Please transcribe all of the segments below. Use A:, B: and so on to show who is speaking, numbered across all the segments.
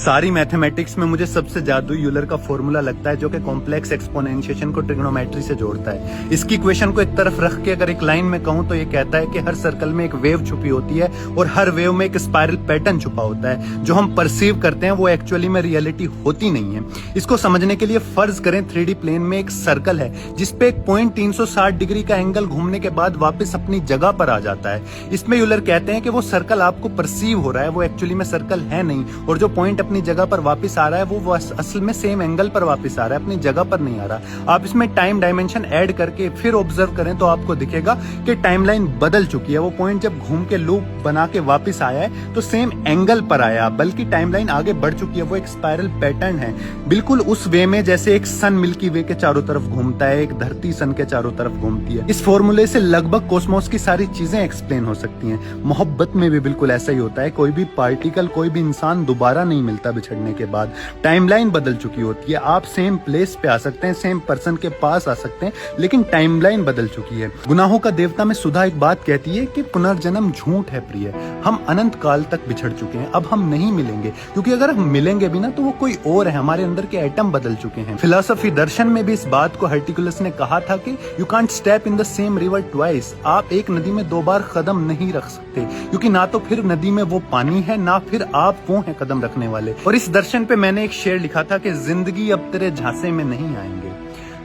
A: सारी मैथमेटिक्स में मुझे सबसे जादू यूलर का फॉर्मूला लगता है, जो कि कॉम्प्लेक्स एक्सपोनेंशिएशन को ट्रिग्नोमेट्री से जोड़ता है। इसकी इक्वेशन को एक तरफ रख के अगर एक लाइन में कहूं तो ये कहता है कि हर सर्कल में एक वेव छुपी होती है और हर वेव में एक स्पाइरल पैटर्न छुपा होता है। जो हम परसीव करते हैं वो एक्चुअली में रियलिटी होती नहीं है। इसको समझने के लिए फर्ज करें 3D प्लेन में एक सर्कल है जिसपे एक पॉइंट 360 डिग्री का एंगल घूमने के बाद वापस अपनी जगह पर आ जाता है। इसमें यूलर कहते हैं कि वो सर्कल आपको परसीव हो रहा है, वो एक्चुअली में सर्कल है नहीं, और जो पॉइंट अपनी जगह पर वापस आ रहा है वो असल में सेम एंगल पर वापस आ रहा है, अपनी जगह पर नहीं आ रहा। आप इसमें टाइम डायमेंशन ऐड करके फिर ऑब्जर्व करें तो आपको दिखेगा कि टाइमलाइन बदल चुकी है। वो पॉइंट जब घूम के लूप बना के वापस आया है तो सेम एंगल पर आया, बल्कि टाइमलाइन आगे बढ़ चुकी है। वो एक स्पाइरल पैटर्न है, बिल्कुल उस वे में जैसे एक सन मिल्की वे के चारों तरफ घूमता है, एक धरती सन के चारों तरफ घूमती है। इस फॉर्मूले से लगभग कॉस्मोस की सारी चीजें एक्सप्लेन हो सकती हैं। मोहब्बत में भी बिल्कुल ऐसा ही होता है। कोई भी पार्टिकल, कोई भी इंसान दोबारा नहीं मिलता बिछड़ने के बाद। टाइमलाइन बदल चुकी होती है। आप सेम प्लेस पे आ सकते हैं, सेम पर्सन के पास आ सकते हैं, लेकिन टाइमलाइन बदल चुकी है। गुनाहों का देवता में सुधा एक बात कहती है कि पुनर्जन्म झूठ है प्रिय। हम अनंत काल तक बिछड़ चुके हैं, अब हम नहीं मिलेंगे, क्योंकि अगर हम मिलेंगे भी ना तो वो कोई और है। हमारे अंदर के एटम बदल चुके हैं। फिलॉसफी दर्शन में भी इस बात को हर्टिकुलस ने कहा था कि you can't step in the same river twice. आप एक नदी में 2 बार कदम नहीं रख सकते, क्योंकि ना तो फिर नदी में वो पानी है, ना फिर आप वो हैं कदम रखने वाले। और इस दर्शन पे मैंने एक शेर लिखा था कि जिंदगी अब तेरे झांसे में नहीं आएंगे,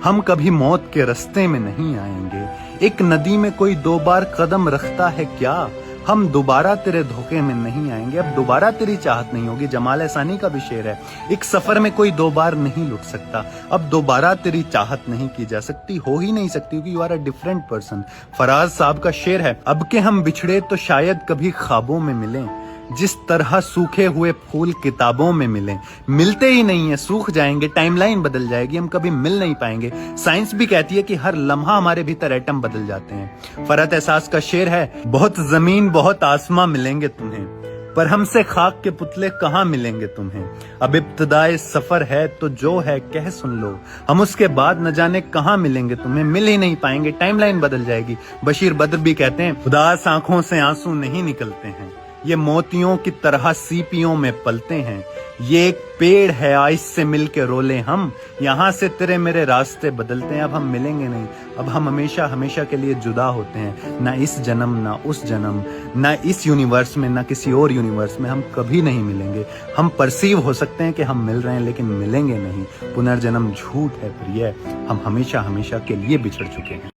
A: हम कभी मौत के रास्ते में नहीं आएंगे। एक नदी में कोई 2 बार कदम रखता है क्या, हम दोबारा तेरे धोखे में नहीं आएंगे। अब दोबारा तेरी चाहत नहीं होगी। जमाल एहसानी का भी शेर है, एक सफर में कोई 2 बार नहीं लुट सकता। अब दोबारा तेरी चाहत नहीं की जा सकती, हो ही नहीं सकती, क्योंकि you are a different person. Faraz साहब का शेर है, अब के हम बिछड़े तो शायद कभी ख्वाबों में मिलें, जिस तरह सूखे हुए फूल किताबों में मिलें। मिलते ही नहीं है, सूख जाएंगे, टाइमलाइन बदल जाएगी, हम कभी मिल नहीं पाएंगे। साइंस भी कहती है कि हर लम्हा हमारे भीतर एटम बदल जाते हैं। फरहत एहसास का शेर है, बहुत जमीन बहुत आसमां मिलेंगे तुम्हें, पर हमसे खाक के पुतले कहाँ मिलेंगे तुम्हें। अब इब्तिदाए सफर है तो जो है कह सुन लो, हम उसके बाद न जाने कहाँ मिलेंगे तुम्हें। मिल ही नहीं पाएंगे, टाइमलाइन बदल जाएगी। बशीर बद्र भी कहते हैं, उदास आंखों से आंसू नहीं निकलते हैं, ये मोतियों की तरह सीपियों में पलते हैं। ये एक पेड़ है, आइस से मिलके रोले हम, यहाँ से तेरे मेरे रास्ते बदलते हैं। अब हम मिलेंगे नहीं, अब हम हमेशा हमेशा के लिए जुदा होते हैं। ना इस जन्म, ना उस जन्म, ना इस यूनिवर्स में, ना किसी और यूनिवर्स में हम कभी नहीं मिलेंगे। हम परसीव हो सकते हैं कि हम मिल रहे हैं, लेकिन मिलेंगे नहीं। पुनर्जन्म झूठ है प्रिय, हम हमेशा हमेशा के लिए बिछड़ चुके हैं।